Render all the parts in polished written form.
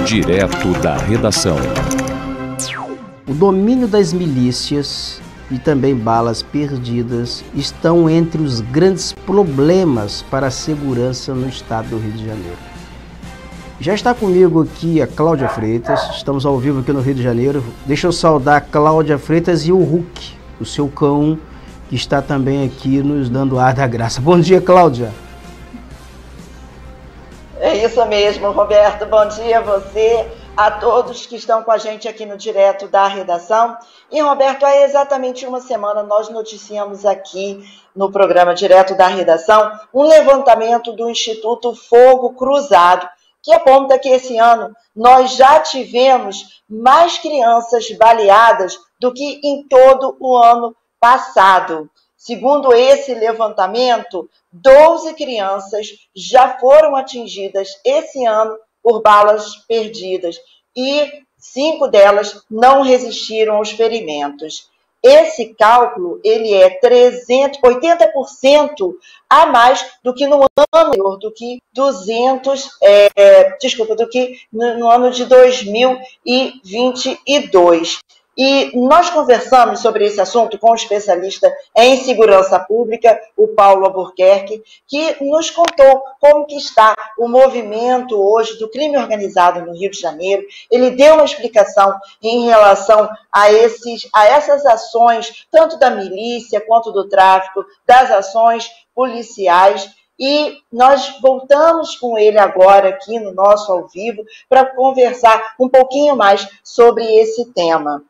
Direto da redação. O domínio das milícias e também balas perdidas estão entre os grandes problemas para a segurança no estado do Rio de Janeiro. Já está comigo aqui a Cláudia Freitas, estamos ao vivo aqui no Rio de Janeiro. Deixa eu saudar a Cláudia Freitas e o Hulk, o seu cão, que está também aqui nos dando ar da graça. Bom dia, Cláudia. É isso mesmo, Roberto. Bom dia a você, a todos que estão com a gente aqui no Direto da Redação. E, Roberto, há exatamente uma semana nós noticiamos aqui no programa Direto da Redação um levantamento do Instituto Fogo Cruzado, que aponta que esse ano nós já tivemos mais crianças baleadas do que em todo o ano passado. Segundo esse levantamento, 12 crianças já foram atingidas esse ano por balas perdidas e 5 delas não resistiram aos ferimentos. Esse cálculo ele é 80% a mais do que no ano anterior, do que no ano de 2022. E nós conversamos sobre esse assunto com o especialista em segurança pública, o Paulo Albuquerque, que nos contou como que está o movimento hoje do crime organizado no Rio de Janeiro. Ele deu uma explicação em relação a essas ações, tanto da milícia quanto do tráfico, das ações policiais. E nós voltamos com ele agora aqui no nosso ao vivo para conversar um pouquinho mais sobre esse tema.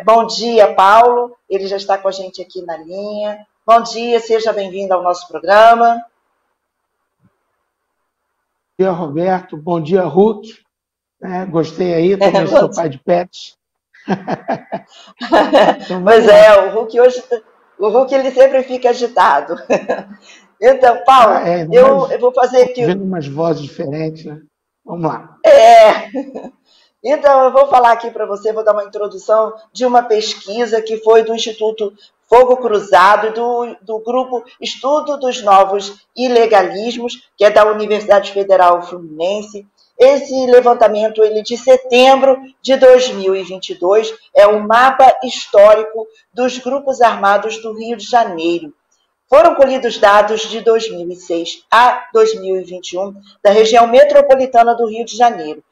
Bom dia, Paulo. Ele já está com a gente aqui na linha. Bom dia, seja bem-vindo ao nosso programa. Bom dia, Roberto. Bom dia, Hulk. Gostei aí, também sou pai de pets. Pois é, o Hulk hoje, ele sempre fica agitado. Então, Paulo, eu vou fazer aqui... Vendo umas vozes diferentes, né? Vamos lá. Então, eu vou falar aqui para você, vou dar uma introdução de uma pesquisa que foi do Instituto Fogo Cruzado e do grupo Estudo dos Novos Ilegalismos, que é da Universidade Federal Fluminense. Esse levantamento ele de setembro de 2022 é um mapa histórico dos grupos armados do Rio de Janeiro. Foram colhidos dados de 2006 a 2021 da região metropolitana do Rio de Janeiro,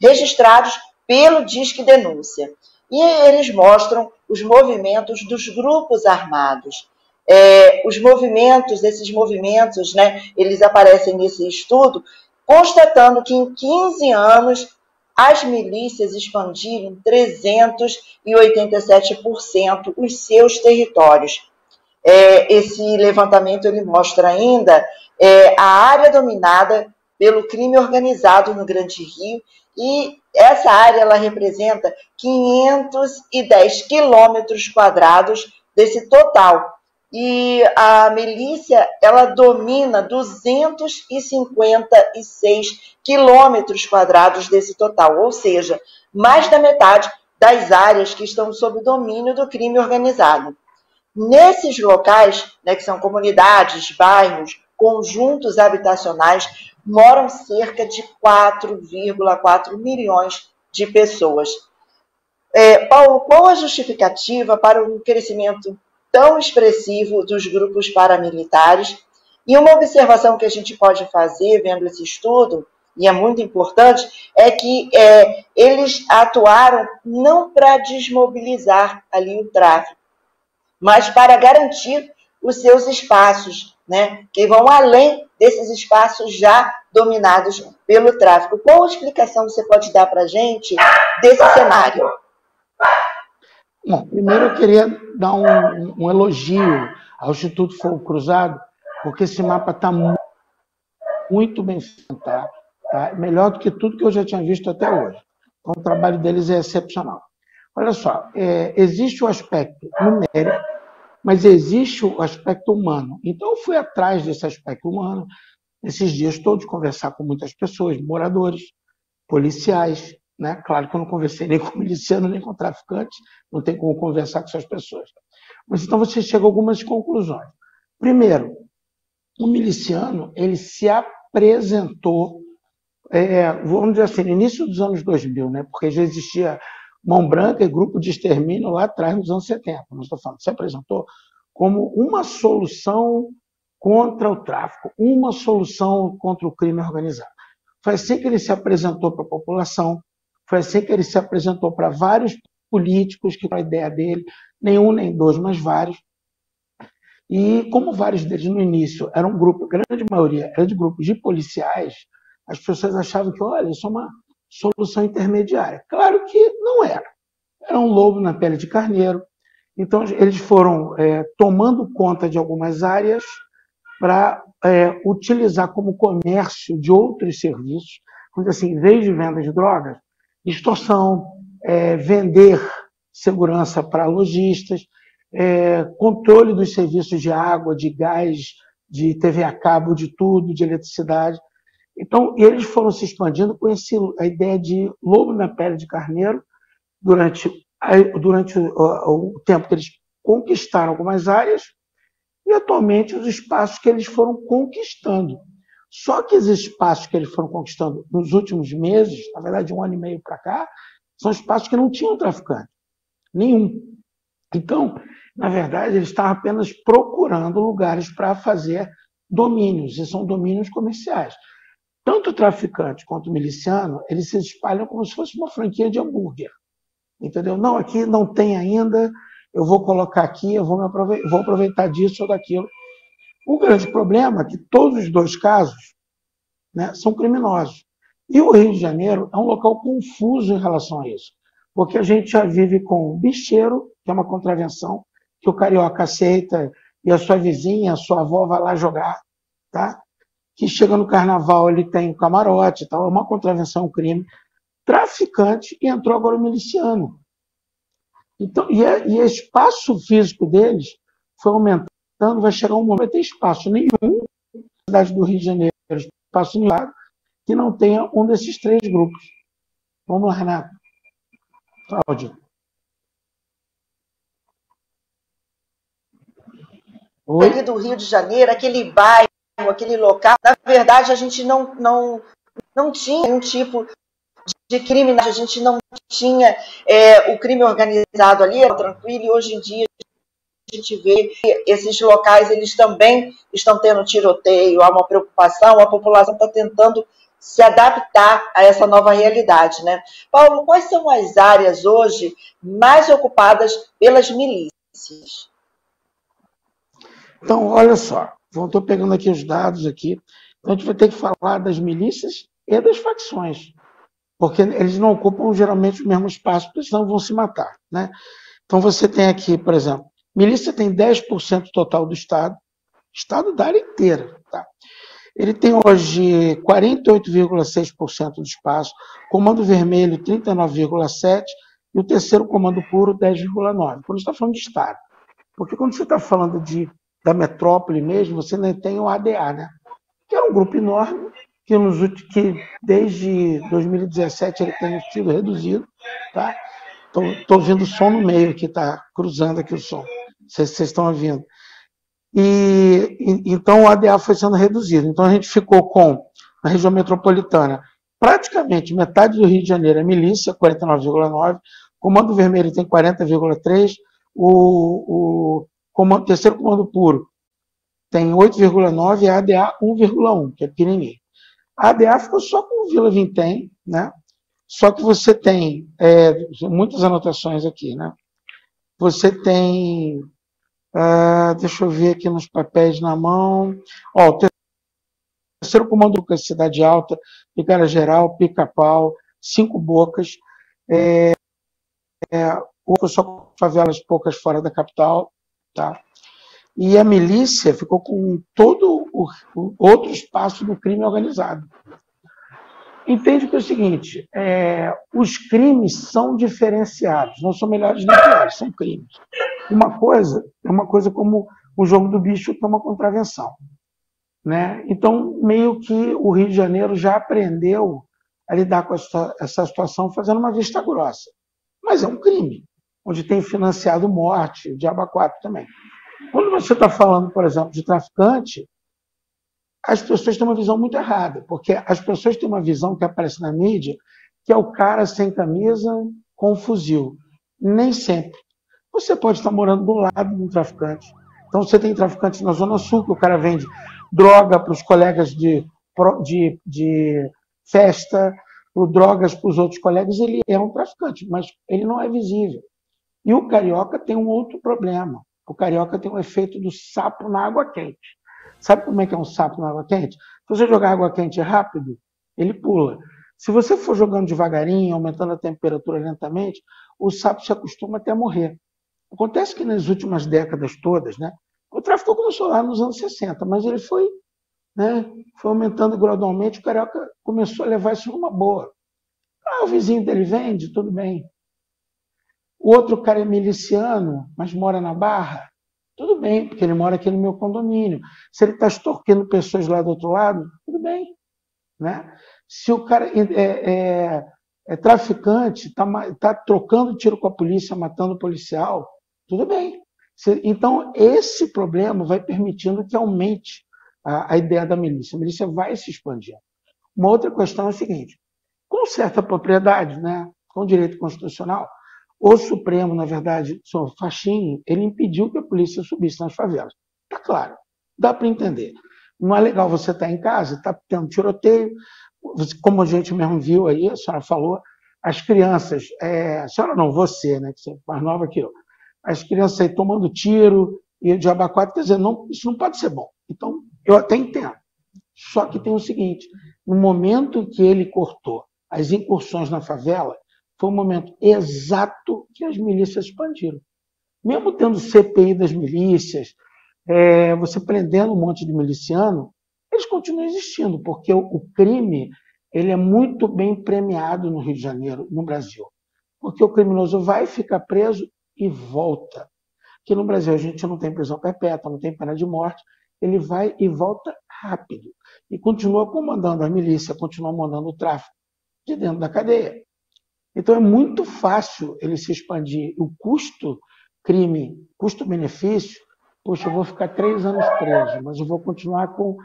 registrados pelo Disque Denúncia. E eles mostram os movimentos dos grupos armados. Esses movimentos, né, eles aparecem nesse estudo, constatando que em 15 anos as milícias expandiram 387% os seus territórios. Esse levantamento ele mostra ainda a área dominada pelo crime organizado no Grande Rio, e essa área ela representa 510 quilômetros quadrados desse total. E a milícia ela domina 256 quilômetros quadrados desse total, ou seja, mais da metade das áreas que estão sob o domínio do crime organizado. Nesses locais, né, que são comunidades, bairros, conjuntos habitacionais, moram cerca de 4,4 milhões de pessoas. Paulo, qual a justificativa para um crescimento tão expressivo dos grupos paramilitares? E uma observação que a gente pode fazer vendo esse estudo, e é muito importante, é que eles atuaram não para desmobilizar ali o tráfico, mas para garantir os seus espaços, né, que vão além desses espaços já dominados pelo tráfico. Qual a explicação você pode dar para a gente desse cenário? Bom, primeiro eu queria dar um elogio ao Instituto Fogo Cruzado, porque esse mapa está muito bem feito, tá? Melhor do que tudo que eu já tinha visto até hoje. Então, o trabalho deles é excepcional. Olha só, existe o aspecto numérico, mas existe o aspecto humano. Então, eu fui atrás desse aspecto humano, esses dias todos, conversar com muitas pessoas, moradores, policiais, né? Claro que eu não conversei nem com miliciano, nem com traficantes, não tem como conversar com essas pessoas. Mas então você chega a algumas conclusões. Primeiro, o miliciano, ele se apresentou vamos dizer assim, no início dos anos 2000, né? Porque já existia Mão Branca e Grupo de Extermínio lá atrás, nos anos 70. Não estou falando, se apresentou como uma solução contra o tráfico, uma solução contra o crime organizado. Foi assim que ele se apresentou para a população, foi assim que ele se apresentou para vários políticos que, com a ideia dele, nenhum nem dois, mas vários. E como vários deles no início eram um grupo, a grande maioria era de grupos de policiais, as pessoas achavam que, olha, isso é uma solução intermediária. Claro que não era. Era um lobo na pele de carneiro. Então, eles foram tomando conta de algumas áreas para utilizar como comércio de outros serviços, assim, em vez de venda de drogas, extorsão, vender segurança para lojistas, controle dos serviços de água, de gás, de TV a cabo, de tudo, de eletricidade. Então, eles foram se expandindo com a ideia de lobo na pele de carneiro durante o tempo que eles conquistaram algumas áreas e, atualmente, os espaços que eles foram conquistando. Só que os espaços que eles foram conquistando nos últimos meses, na verdade, 1 ano e meio para cá, são espaços que não tinham traficante. Nenhum. Então, na verdade, eles estavam apenas procurando lugares para fazer domínios, e são domínios comerciais. Tanto o traficante quanto o miliciano, eles se espalham como se fosse uma franquia de hambúrguer. Entendeu? Não, aqui não tem ainda, eu vou colocar aqui, eu vou aproveitar disso ou daquilo. O grande problema é que todos os dois casos, né, são criminosos. E o Rio de Janeiro é um local confuso em relação a isso, porque a gente já vive com o bicheiro, que é uma contravenção, que o carioca aceita e a sua vizinha, a sua avó vai lá jogar, tá? Que chega no carnaval, ele tem um camarote, tal, é uma contravenção, um crime. Traficante, e entrou agora o miliciano. Então, e o espaço físico deles foi aumentando, vai chegar um momento, não vai ter espaço nenhum na cidade do Rio de Janeiro, espaço nenhum, que não tenha um desses 3 grupos. Vamos lá, Renato. Cláudio. Ali do Rio de Janeiro, aquele bairro, aquele local, na verdade, a gente não tinha um tipo de crime, a gente não tinha o crime organizado ali, era tranquilo, e hoje em dia a gente vê que esses locais, eles também estão tendo tiroteio, há uma preocupação, a população está tentando se adaptar a essa nova realidade, né? Paulo, quais são as áreas hoje mais ocupadas pelas milícias? Então, olha só, estou pegando aqui os dados aqui, então a gente vai ter que falar das milícias e das facções, porque eles não ocupam geralmente o mesmo espaço, porque senão vão se matar, né? Então você tem aqui, por exemplo, milícia tem 10% total do Estado da área inteira, tá? Ele tem hoje 48,6% do espaço, Comando Vermelho 39,7% e o terceiro Comando Puro 10,9%. Quando a gente está falando de Estado. Porque quando você está falando da metrópole mesmo, você ainda tem o ADA, né? Que é um grupo enorme, que desde 2017 ele tem sido reduzido, tá? Estou ouvindo o som no meio aqui, está cruzando aqui o som. Não sei se vocês estão ouvindo. Então o ADA foi sendo reduzido. Então a gente ficou com, na região metropolitana, praticamente metade do Rio de Janeiro é milícia, 49,9%, Comando Vermelho tem 40,3%, o terceiro Comando Puro tem 8,9% e a ADA 1,1%, que é pequenininho. A ADA ficou só com Vila Vintém, né? Só que você tem muitas anotações aqui, né? Você tem, deixa eu ver aqui nos papéis na mão, o terceiro comando da Cidade Alta, Picada Geral, Pica-Pau, 5 Bocas, só favelas poucas fora da capital, tá? E a milícia ficou com todo o outro espaço do crime organizado. Entende que é o seguinte, os crimes são diferenciados, não são melhores nem piores, são crimes. Uma coisa é uma coisa como o jogo do bicho, que é uma contravenção, né? Então, meio que o Rio de Janeiro já aprendeu a lidar com essa situação fazendo uma vista grossa. Mas é um crime, onde tem financiado morte, o diabo 4 também. Quando você está falando, por exemplo, de traficante, as pessoas têm uma visão muito errada, porque as pessoas têm uma visão que aparece na mídia, que é o cara sem camisa com um fuzil. Nem sempre. Você pode estar morando do lado de um traficante. Então, você tem traficantes na Zona Sul, que o cara vende droga para os colegas de festa, drogas para os outros colegas, ele é um traficante, mas ele não é visível. E o carioca tem um outro problema. O carioca tem o efeito do sapo na água quente. Sabe como é que é um sapo na água quente? Se você jogar água quente rápido, ele pula. Se você for jogando devagarinho, aumentando a temperatura lentamente, o sapo se acostuma até morrer. Acontece que nas últimas décadas todas, né, o tráfico começou lá nos anos 60, mas ele foi aumentando gradualmente, o carioca começou a levar isso numa boa. O vizinho dele vende, tudo bem. O outro cara é miliciano, mas mora na Barra, tudo bem, porque ele mora aqui no meu condomínio. Se ele está extorquindo pessoas lá do outro lado, tudo bem. Né? Se o cara é traficante, está trocando tiro com a polícia, matando o policial, tudo bem. Então, esse problema vai permitindo que aumente a ideia da milícia. A milícia vai se expandindo. Uma outra questão é a seguinte: com certa propriedade, né, com direito constitucional, o Supremo, na verdade, o senhor Fachin, ele impediu que a polícia subisse nas favelas. Está claro, dá para entender. Não é legal você estar em casa, está tendo tiroteio, como a gente mesmo viu aí, a senhora falou, as crianças, a senhora não, você, né, que você é mais nova que eu, as crianças aí tomando tiro e o diabo a quatro, quer dizer, não, isso não pode ser bom. Então, eu até entendo. Só que tem o seguinte: no momento que ele cortou as incursões na favela, foi o momento exato que as milícias expandiram. Mesmo tendo CPI das milícias, você prendendo um monte de miliciano, eles continuam existindo, porque o crime ele é muito bem premiado no Rio de Janeiro, no Brasil. Porque o criminoso vai ficar preso e volta. Aqui no Brasil a gente não tem prisão perpétua, não tem pena de morte, ele vai e volta rápido. E continua comandando a milícia, continua mandando o tráfico de dentro da cadeia. Então é muito fácil ele se expandir. O custo-crime, custo-benefício, poxa, eu vou ficar 3 anos preso, mas eu vou continuar com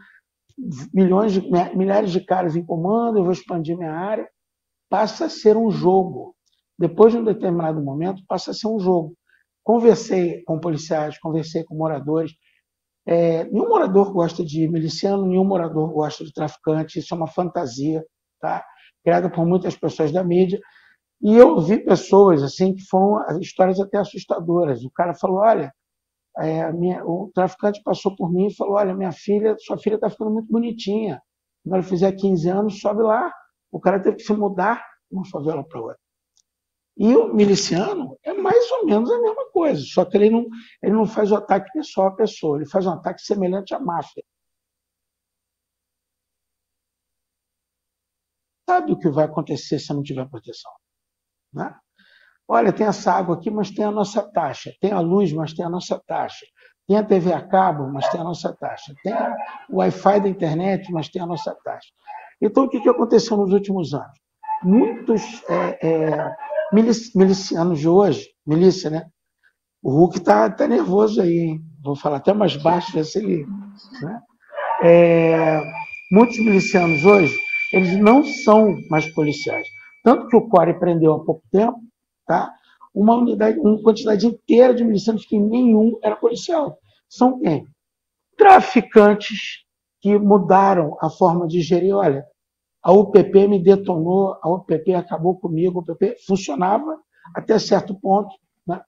milhares de caras em comando, eu vou expandir minha área. Passa a ser um jogo. Depois de um determinado momento, passa a ser um jogo. Conversei com policiais, conversei com moradores. Nenhum morador gosta de miliciano, nenhum morador gosta de traficante. Isso é uma fantasia, tá? Criada por muitas pessoas da mídia. E eu vi pessoas assim que foram histórias até assustadoras. O cara falou: olha, o traficante passou por mim e falou: olha, sua filha está ficando muito bonitinha. Quando ela fizer 15 anos, sobe lá. O cara teve que se mudar de uma favela para outra. E o miliciano é mais ou menos a mesma coisa, só que ele não faz o ataque pessoal à pessoa, ele faz um ataque semelhante à máfia. Sabe o que vai acontecer se não tiver proteção? Né? Olha, tem essa água aqui, mas tem a nossa taxa. Tem a luz, mas tem a nossa taxa. Tem a TV a cabo, mas tem a nossa taxa. Tem o Wi-Fi da internet, mas tem a nossa taxa. Então, o que aconteceu nos últimos anos? Muitos milicianos de hoje, milícia, né? O Hulk está nervoso aí, hein? Vou falar até mais baixo, ver se ele... Né? Muitos milicianos hoje, eles não são mais policiais. Tanto que o CORE prendeu há pouco tempo, tá? uma quantidade inteira de milicianos que nenhum era policial. São quem? Traficantes que mudaram a forma de gerir. Olha, a UPP me detonou, a UPP acabou comigo, a UPP funcionava até certo ponto. Né?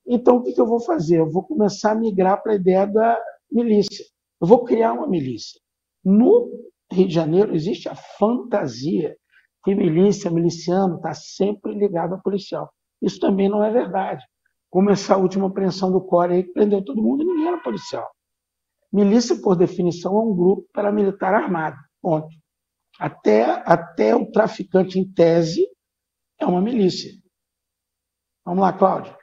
Então, o que eu vou fazer? Eu vou começar a migrar para a ideia da milícia. Eu vou criar uma milícia. No Rio de Janeiro existe a fantasia que miliciano está sempre ligado a policial. Isso também não é verdade. Como essa última apreensão do CORE aí, que prendeu todo mundo, ninguém era policial. Milícia, por definição, é um grupo paramilitar armado. Ponto. Até o traficante, em tese, é uma milícia. Vamos lá, Cláudia.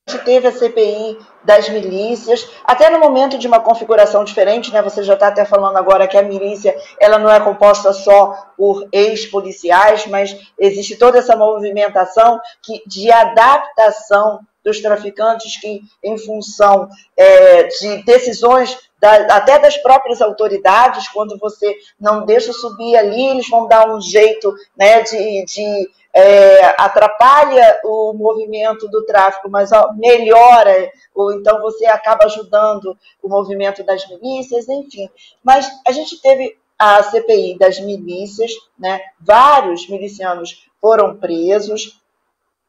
A gente teve a CPI das milícias, até no momento de uma configuração diferente, né? Você já está até falando agora que a milícia ela não é composta só por ex-policiais, mas existe toda essa movimentação de adaptação dos traficantes que, em função de decisões até das próprias autoridades, quando você não deixa subir ali, eles vão dar um jeito, né, atrapalha o movimento do tráfico, mas melhora, ou então você acaba ajudando o movimento das milícias, enfim. Mas a gente teve a CPI das milícias, né? Vários milicianos foram presos,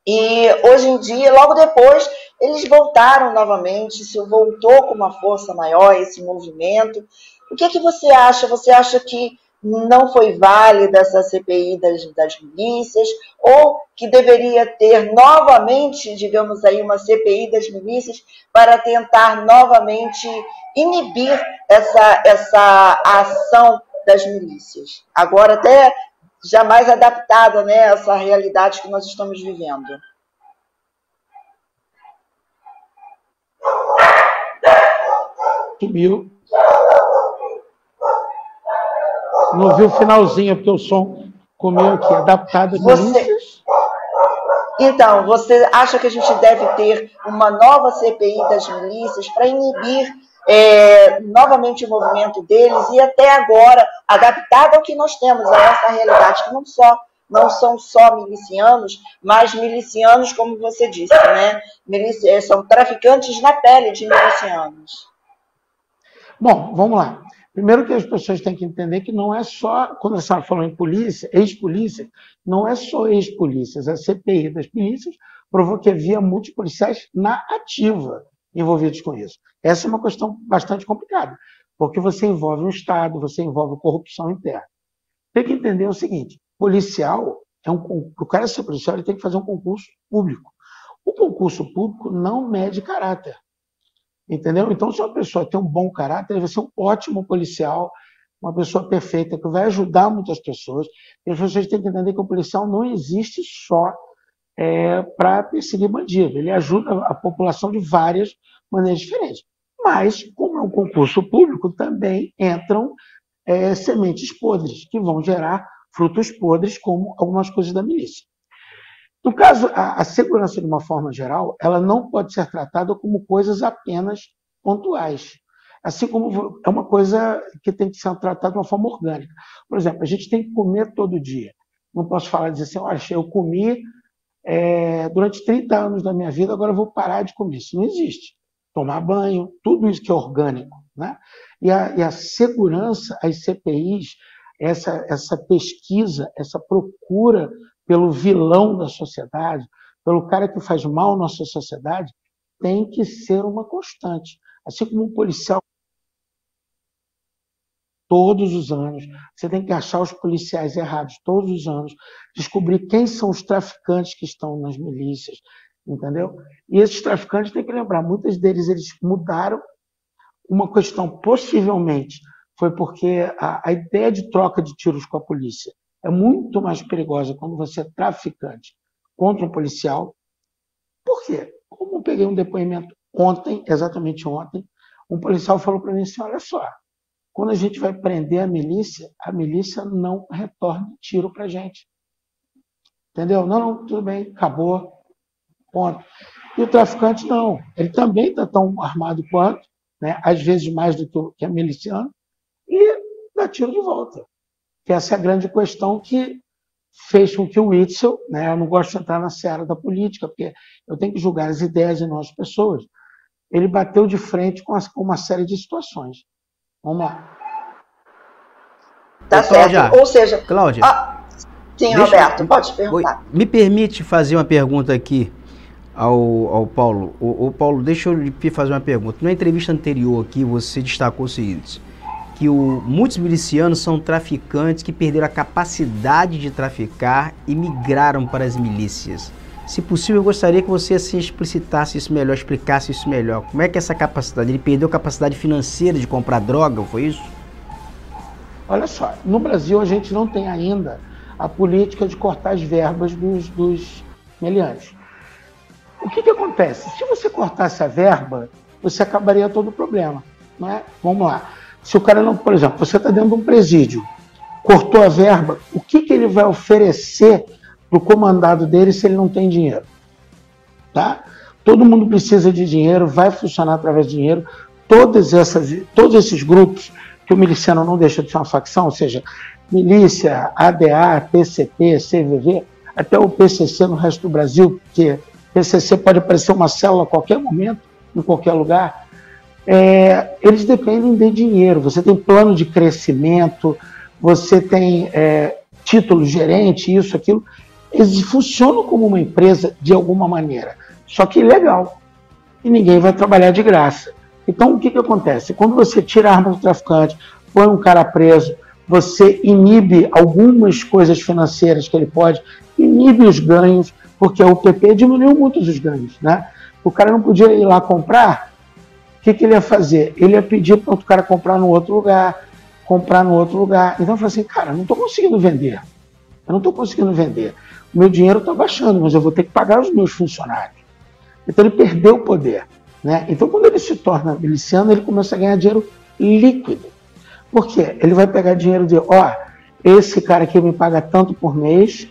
e hoje em dia, logo depois, eles voltaram novamente, se voltou com uma força maior esse movimento. O que é que você acha? Você acha que não foi válida essa CPI das milícias, ou que deveria ter novamente, digamos aí, uma CPI das milícias para tentar novamente inibir essa ação das milícias? Agora até já mais adaptada, né, a essa realidade que nós estamos vivendo. Sumiu. Não ouvi o finalzinho, porque o som comeu aqui. Adaptado às milícias. Então, você acha que a gente deve ter uma nova CPI das milícias para inibir novamente o movimento deles e até agora adaptado ao que nós temos, a essa realidade, que não são só milicianos, mas milicianos, como você disse, né? São traficantes na pele de milicianos. Bom, vamos lá. Primeiro que as pessoas têm que entender que não é só, quando a senhora falou em polícia, ex-polícia, não é só ex-polícias. A CPI das milícias provou que havia multipoliciais na ativa envolvidos com isso. Essa é uma questão bastante complicada, porque você envolve o Estado, você envolve corrupção interna. Tem que entender o seguinte, policial, o cara ser policial, ele tem que fazer um concurso público. O concurso público não mede caráter, entendeu? Então, se uma pessoa tem um bom caráter, ele vai ser um ótimo policial, uma pessoa perfeita, que vai ajudar muitas pessoas. E as pessoas têm que entender que o policial não existe só para perseguir bandido. Ele ajuda a população de várias maneiras diferentes. Mas, como é um concurso público, também entram sementes podres, que vão gerar frutos podres, como algumas coisas da milícia. No caso, a segurança, de uma forma geral, ela não pode ser tratada como coisas apenas pontuais. Assim como é uma coisa que tem que ser tratada de uma forma orgânica. Por exemplo, a gente tem que comer todo dia. Não posso falar e dizer assim, olha, eu comi durante 30 anos da minha vida, agora eu vou parar de comer. Isso não existe. Tomar banho, tudo isso que é orgânico, né? E a segurança, as CPIs, essa pesquisa, essa procura pelo vilão da sociedade, pelo cara que faz mal à nossa sociedade, tem que ser uma constante. Assim como um policial, todos os anos, você tem que achar os policiais errados todos os anos, descobrir quem são os traficantes que estão nas milícias, entendeu? E esses traficantes, tem que lembrar, muitos deles eles mudaram. Uma questão, possivelmente, foi porque a ideia de troca de tiros com a polícia é muito mais perigosa quando você é traficante contra um policial. Por quê? Como eu peguei um depoimento ontem, exatamente ontem, um policial falou para mim assim, olha só, quando a gente vai prender a milícia não retorna tiro para a gente. Entendeu? Não, tudo bem, acabou, ponto. E o traficante não, ele também está tão armado quanto, né? Às vezes mais do que é miliciano, e dá tiro de volta. Que essa é a grande questão que fez com que o Witzel, né? Eu não gosto de entrar na seara da política, porque eu tenho que julgar as ideias de nós pessoas, ele bateu de frente com uma série de situações. Vamos lá. Tá certo. Ou seja, Cláudia. Sim, Roberto, pode perguntar. Me permite fazer uma pergunta aqui ao Paulo. O Paulo, deixa eu lhe fazer uma pergunta. Na entrevista anterior aqui, você destacou o seguinte, que muitos milicianos são traficantes que perderam a capacidade de traficar e migraram para as milícias. Se possível, eu gostaria que você assim explicitasse isso melhor, explicasse isso melhor. Como é que é essa capacidade? Ele perdeu a capacidade financeira de comprar droga, foi isso? Olha só, no Brasil a gente não tem ainda a política de cortar as verbas dos meliantes. O que acontece? Se você cortasse a verba, você acabaria todo o problema, não é? Vamos lá. Se o cara não, por exemplo, você está dentro de um presídio, cortou a verba, o que ele vai oferecer para o comandado dele se ele não tem dinheiro? Tá? todo mundo precisa de dinheiro, vai funcionar através de dinheiro. Todos esses grupos, que o miliciano não deixa de ser uma facção, ou seja, milícia, ADA, PCP, CVV, até o PCC no resto do Brasil, porque PCC pode aparecer uma célula a qualquer momento, em qualquer lugar, eles dependem de dinheiro. Você tem plano de crescimento, você tem título gerente, isso, aquilo. Eles funcionam como uma empresa de alguma maneira, só que ilegal. E ninguém vai trabalhar de graça. Então, o que acontece? Quando você tira a arma do traficante, põe um cara preso, você inibe algumas coisas financeiras que ele pode, inibe os ganhos, porque o PP diminuiu muito os ganhos, né? O cara não podia ir lá comprar, o que ele ia fazer? Ele ia pedir para outro cara comprar no outro lugar, Então eu falei assim, cara, eu não estou conseguindo vender. O meu dinheiro está baixando, mas eu vou ter que pagar os meus funcionários. Então ele perdeu o poder, né? Então quando ele se torna miliciano, ele começa a ganhar dinheiro líquido. Por quê? Ele vai pegar dinheiro de, esse cara aqui me paga tanto por mês,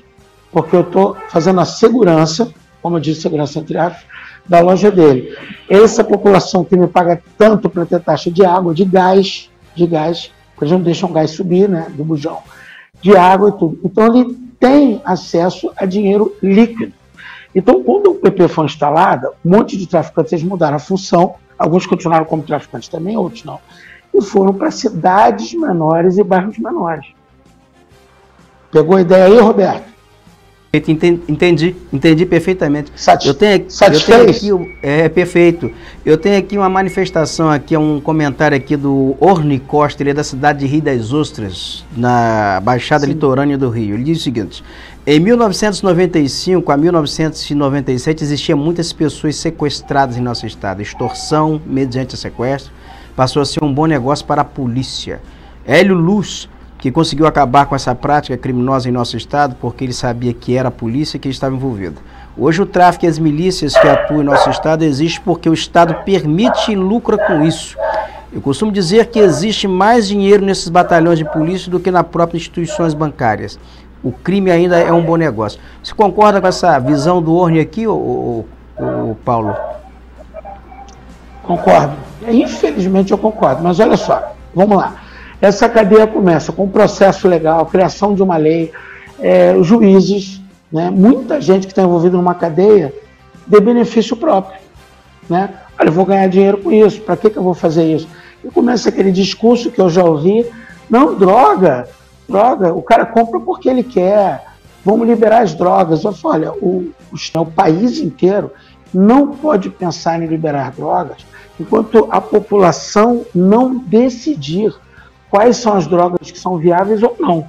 porque eu estou fazendo a segurança, como eu disse, segurança entre aspas, da loja dele. Essa população que me paga tanto para ter taxa de água, de gás, porque eles não deixam o gás subir, né, do bujão, de água e tudo. Então ele tem acesso a dinheiro líquido. Então, quando o PP foi instalado, um monte de traficantes, eles mudaram a função, alguns continuaram como traficantes também, outros não, e foram para cidades menores e bairros menores. Pegou a ideia aí, Roberto? Entendi perfeitamente. Perfeito. Eu tenho aqui uma manifestação, um comentário aqui do Orni Costa, ele é da cidade de Rio das Ostras, na Baixada Litorânea do Rio. Ele diz o seguinte: em 1995 a 1997 existiam muitas pessoas sequestradas em nosso estado. Extorsão mediante sequestro passou a ser um bom negócio para a polícia. Hélio Luz, que conseguiu acabar com essa prática criminosa em nosso estado, porque ele sabia que era a polícia que estava envolvida. Hoje o tráfico e as milícias que atuam em nosso estado existem porque o estado permite e lucra com isso. Eu costumo dizer que existe mais dinheiro nesses batalhões de polícia do que nas próprias instituições bancárias. O crime ainda é um bom negócio. Você concorda com essa visão do Orne aqui, Paulo? Concordo. Infelizmente eu concordo, mas olha só, vamos lá. Essa cadeia começa com um processo legal, criação de uma lei, juízes, né? Muita gente que está envolvida numa cadeia de benefício próprio, né? Olha, eu vou ganhar dinheiro com isso, para que eu vou fazer isso? E começa aquele discurso que eu já ouvi, não, droga, o cara compra porque ele quer, vamos liberar as drogas. Eu falo, olha, o país inteiro não pode pensar em liberar drogas enquanto a população não decidir quais são as drogas que são viáveis ou não.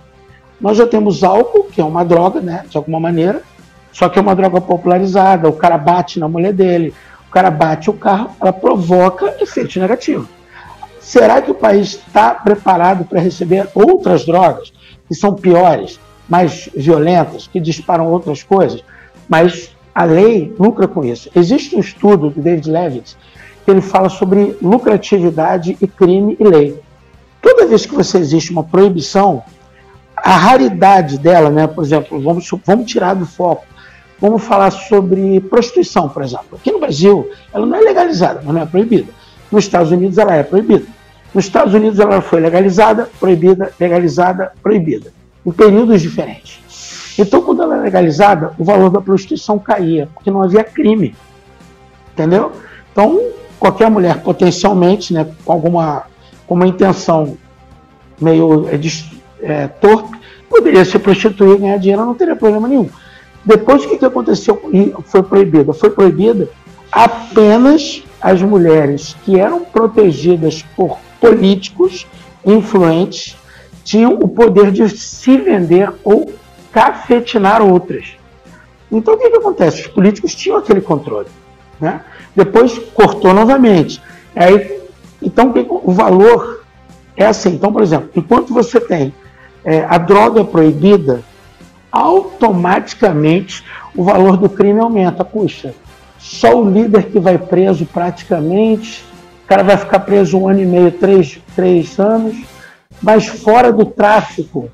Nós já temos álcool, que é uma droga, né, de alguma maneira, só que é uma droga popularizada, o cara bate na mulher dele, o cara bate o carro, ela provoca efeitos negativos. Será que o país está preparado para receber outras drogas que são piores, mais violentas, que disparam outras coisas? Mas a lei lucra com isso. Existe um estudo do David Levitt que ele fala sobre lucratividade e crime e lei. Toda vez que existe uma proibição, a raridade dela, né, por exemplo, vamos tirar do foco, vamos falar sobre prostituição, por exemplo. Aqui no Brasil, ela não é legalizada, mas não é proibida. Nos Estados Unidos, ela é proibida. Nos Estados Unidos, ela foi legalizada, proibida, legalizada, proibida, em períodos diferentes. Então, quando ela é legalizada, o valor da prostituição caía, porque não havia crime. Entendeu? Então, qualquer mulher potencialmente, né, com uma intenção meio torpe, poderia se prostituir e ganhar dinheiro, não teria problema nenhum. Depois, o que aconteceu? Foi proibida apenas as mulheres que eram protegidas por políticos influentes tinham o poder de se vender ou cafetinar outras. Então, o que acontece? Os políticos tinham aquele controle, né? Depois, cortou novamente. Então, o valor é assim. Então, por exemplo, enquanto você tem a droga proibida, automaticamente o valor do crime aumenta. Puxa, só o líder que vai preso praticamente, o cara vai ficar preso 1 ano e meio, 3 anos, mas fora do tráfico,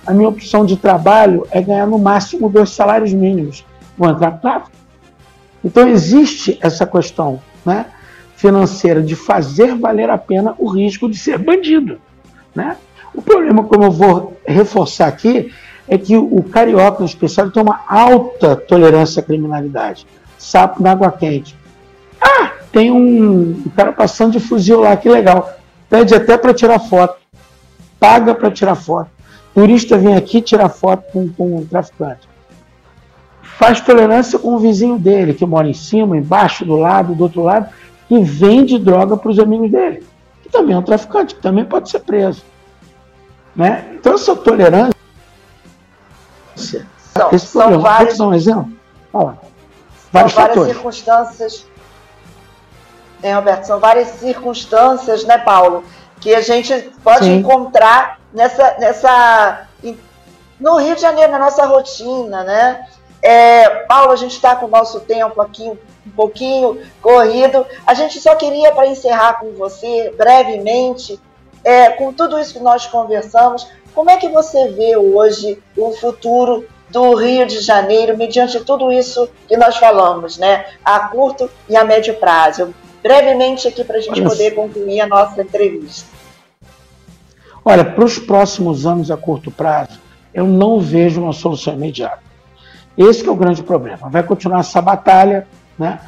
a minha opção de trabalho é ganhar no máximo 2 salários mínimos. Vou entrar no tráfico. Então existe essa questão, né, financeira de fazer valer a pena o risco de ser bandido, né? O problema, como eu vou reforçar aqui, é que o carioca, em especial, tem uma alta tolerância à criminalidade. Sapo na água quente. Ah, tem um cara passando de fuzil lá, que legal. Pede até para tirar foto. Paga para tirar foto. Turista vem aqui tirar foto com um traficante. Faz tolerância com o vizinho dele, que mora em cima, embaixo, do lado, do outro lado, que vende droga para os amigos dele. Que também é um traficante, que também pode ser preso. Né? Então, essa tolerância... esse problema. Vários... Vou te dar um exemplo? Olha, várias circunstâncias... Roberto, são várias circunstâncias, né, Paulo, que a gente pode encontrar no Rio de Janeiro, na nossa rotina, né? Paulo, a gente está com o nosso tempo aqui um pouquinho corrido. A gente só queria, para encerrar com você, brevemente, com tudo isso que nós conversamos, como é que você vê hoje o futuro do Rio de Janeiro, mediante tudo isso que nós falamos, né? A curto e a médio prazo. Brevemente aqui para a gente poder concluir a nossa entrevista. Olha, para os próximos anos a curto prazo, eu não vejo uma solução imediata. Esse que é o grande problema. Vai continuar essa batalha, né?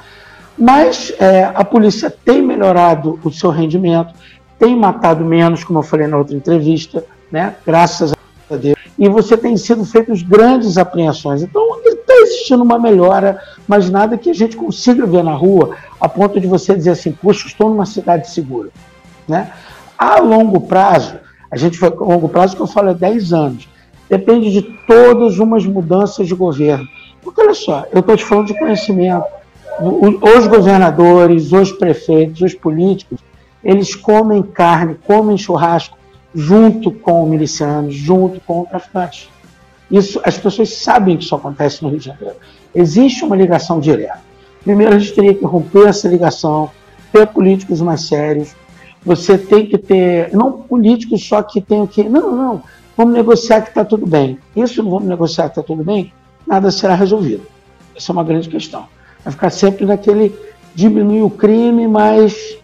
Mas a polícia tem melhorado o seu rendimento, tem matado menos, como eu falei na outra entrevista, né? Graças a Deus. E você tem sido feitas grandes apreensões. Então, está existindo uma melhora, mas nada que a gente consiga ver na rua, a ponto de você dizer assim, puxa, estou numa cidade segura. Né? A longo prazo, a longo prazo que eu falo é 10 anos, depende de todas umas mudanças de governo. Porque, olha só, eu estou te falando de conhecimento. Os governadores, os prefeitos, os políticos, eles comem carne, comem churrasco, junto com milicianos, junto com traficantes. Isso, as pessoas sabem que isso acontece no Rio de Janeiro. Existe uma ligação direta. Primeiro, a gente teria que romper essa ligação, ter políticos mais sérios. Você tem que ter, não políticos só que tenham que... Não, vamos negociar que está tudo bem. Isso não vamos negociar que está tudo bem, nada será resolvido. Essa é uma grande questão. Vai ficar sempre naquele diminuir o crime, mas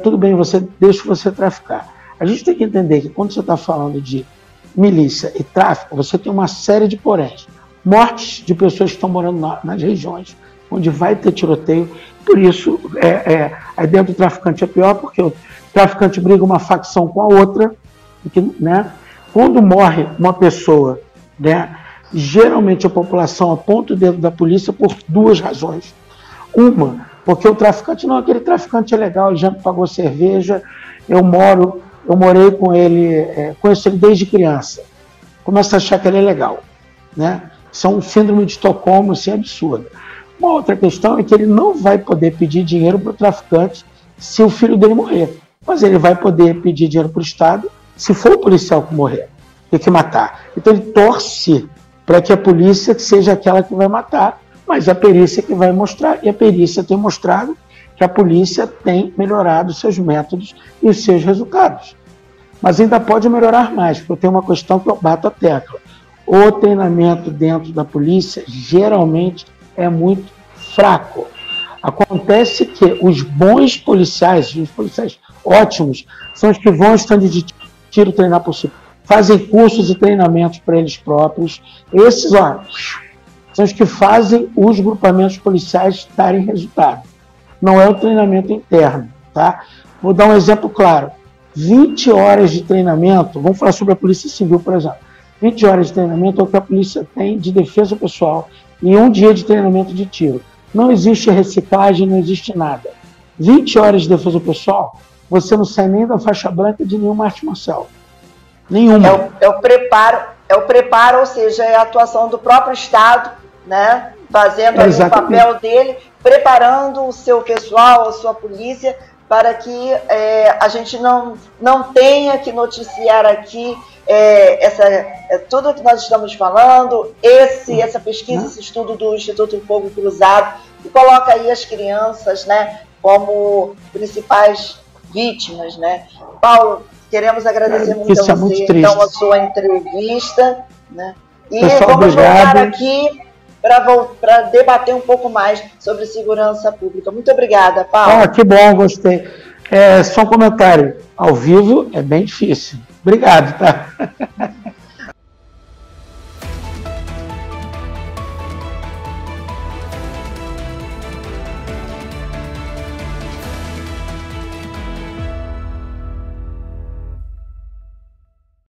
tudo bem, deixa você traficar. A gente tem que entender que quando você está falando de milícia e tráfico, você tem uma série de poréns. Mortes de pessoas que estão morando nas regiões onde vai ter tiroteio. Por isso, aí dentro do traficante é pior, porque o traficante briga uma facção com a outra. Porque, né, quando morre uma pessoa, né, geralmente a população aponta o dedo da polícia por duas razões. Uma, porque o traficante, não, aquele traficante é legal, ele já me pagou cerveja, eu morei com ele, conheço ele desde criança. Começa a achar que ele é legal. Né? Isso é um síndrome de Estocolmo, assim, absurdo. Uma outra questão é que ele não vai poder pedir dinheiro para o traficante se o filho dele morrer. Mas ele vai poder pedir dinheiro para o Estado se for o policial que morrer, tem que matar. Então ele torce para que a polícia seja aquela que vai matar, mas a perícia que vai mostrar. E a perícia tem mostrado que a polícia tem melhorado os seus métodos e os seus resultados. Mas ainda pode melhorar mais, porque eu tenho uma questão que eu bato a tecla. O treinamento dentro da polícia geralmente é muito fraco. Acontece que os bons policiais, os policiais ótimos, são os que vão ao stand de tiro treinar por si, fazem cursos e treinamentos para eles próprios. Esses, são os que fazem os grupamentos policiais darem resultado. Não é o treinamento interno, tá? Vou dar um exemplo claro. 20 horas de treinamento, vamos falar sobre a Polícia Civil, por exemplo. 20 horas de treinamento é o que a polícia tem de defesa pessoal e 1 dia de treinamento de tiro. Não existe reciclagem, não existe nada. 20 horas de defesa pessoal, você não sai nem da faixa branca de nenhuma arte marcial. Nenhuma. É o preparo, ou seja, é a atuação do próprio Estado, né? Fazendo ali o papel dele, preparando o seu pessoal, a sua polícia, para que a gente não tenha que noticiar aqui tudo que nós estamos falando, essa pesquisa, esse estudo do Instituto Fogo Cruzado, que coloca aí as crianças, né, como principais vítimas, né? Paulo, queremos agradecer muito a você, então, a sua entrevista, né? E pessoal, vamos voltar aqui para debater um pouco mais sobre segurança pública. Muito obrigada, Paulo. Que bom, gostei. Só um comentário. Ao vivo é bem difícil. Obrigado, tá?